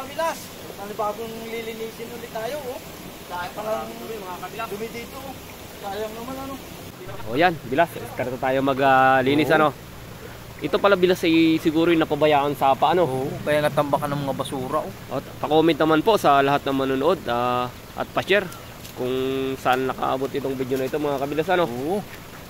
kabilas. Panibagong lilinisin ulit tayo, oh. Dahil palang mga kabilas. Dumi dito, oh. Sayang naman, ano. O yan, bilas. Start tayo maglinis, ano. Ito pala bilas ay siguro yung napabayaan sa paano. Oo, kaya natambakan ng mga basura, oh. At pa-comment naman po sa lahat ng manonood at pa-share kung saan nakaabot itong video na ito, mga kabilas, ano. Oo.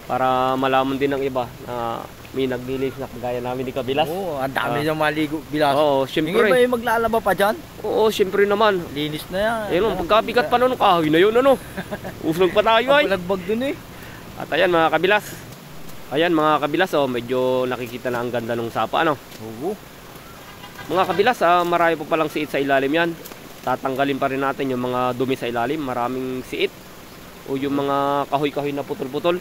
Para malaman din ng iba na may naglilis na kagaya namin ni Kabilas. Oo, ang dami niyang maligo, bilas. Oo, syempre. Hindi ba yung maglalaba pa dyan? Oo, syempre naman. Linis na yan. Ayun, pagkabigat pa nun, kahoy na yun, ano. Usog pa tayo, ay. Palagbag dun, eh. At ayan, mga Kabilas. Ayan, mga Kabilas, oh, medyo nakikita na ang ganda ng sapa, ano. Oo. Mga Kabilas, marami pa palang siit sa ilalim yan. Tatanggalin pa rin natin yung mga dumi sa ilalim. Maraming siit. O yung mga kahoy-kahoy na putol-putol.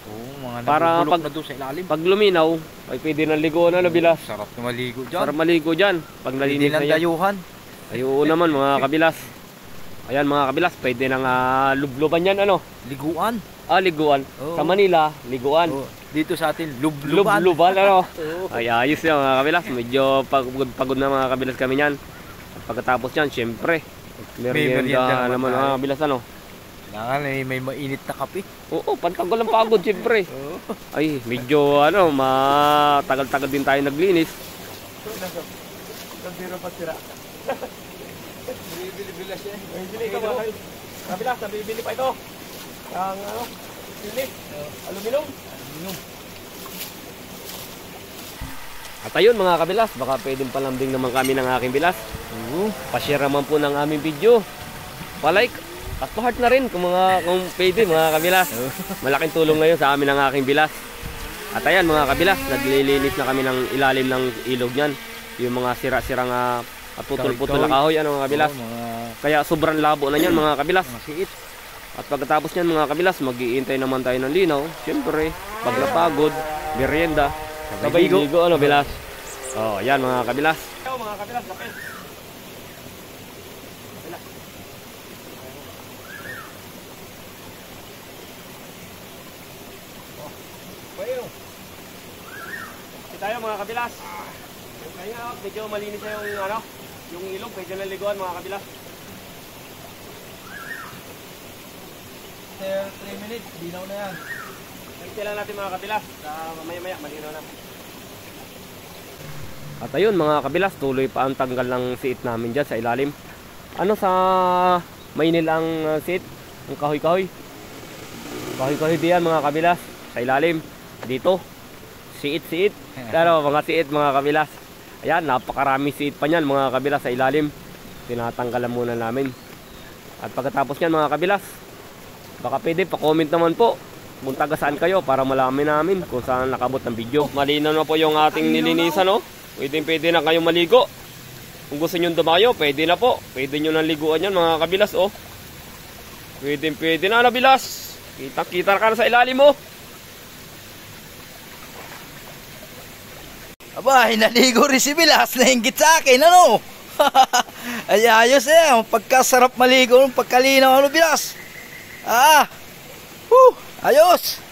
Oo, mga para nabubulok na doon sa ilalim. Pag luminaw, ay pwede nang ligo na, Bilas. Sarap na maligo dyan. Sarap maligo dyan. Pag nalinis na yan. dayuhan. Ay, oo naman, mga Kabilas. Ayan, mga Kabilas, pwede nang lubluban yan, ano. Liguan. Liguan. Oo. Sa Manila, liguan. Oo. Dito sa atin, lubluban. Lubluban, ano. Ay, ayos yan, mga Kabilas. Medyo pagod na, mga Kabilas, kami yan. At pagkatapos yan, syempre, merienda naman, mga Kabilas, ano. Kailangan may mainit na kape. Oo, pantanggal ang pagod, syempre. Ay, medyo, ano, matagal-tagal din tayo naglinis. Sira pa sira. Bibili siya. Bibili ito, mga Kabilas, nabibili pa ito. Ang, ano, silik, aluminum. At ayun, mga Kabilas, baka pwedeng palambing naman kami ng aking bilas. Pa-share naman po ng aming video. Pa-like at pa-heart na rin kung pwede, mga Kabilas. Malaking tulong ngayon sa amin ng aking bilas. At ayan, mga Kabilas, naglilinis na kami ng ilalim ng ilog niyan. Yung mga sira-sirang at putol-putol na kahoy, ano, mga Kabilas. Kaya sobrang labo na yan, mga Kabilas. At pagkatapos niyan, mga Kabilas, mag-iintay naman tayo ng linaw. Siyempre, pag napagod, merienda, sabay ligo, ano, Bilas. Oh, ayan, mga Kabilas. Mga Kabilas, kapit. Tayo, mga Kabilas. Kaya medyo malinis na yung ano, yung ilog, pwede na liguan, mga Kabilas. 3 minutes, dinaw na yan. Hintay lang natin, mga Kabilas. Mamaya-maya, malinaw na. At ayun, mga Kabilas, tuloy pa ang tanggal ng siit namin dyan sa ilalim. Ano sa Maynil ang siit? Ang kahoy-kahoy. Kahoy-kahoy diyan, mga Kabilas. Sa ilalim. Dito. Siit-siit. Pero mga siit, mga Kabilas. Ayan, napakarami siit pa niyan, mga Kabilas, sa ilalim. Tinatanggalan muna namin. At pagkatapos niyan, mga Kabilas, baka pwede pa-comment naman po kung taga saan kayo para malaman namin kung saan nakabot ng video. Malinaw na po yung ating nilinisan, no? Pwede na kayong maligo. Kung gusto nyo dumayo, pwede na po. Pwede nyo nang liguan yan, mga Kabilas, oh. Pwede na, Bilas. Kita ka na sa ilalim, oh. Aba, hinaligo rin si Bilas, nainggit sa akin, ano? Ay, ayos eh, pagkasarap maligo, pagkalinaw, ano, Bilas? Ayos!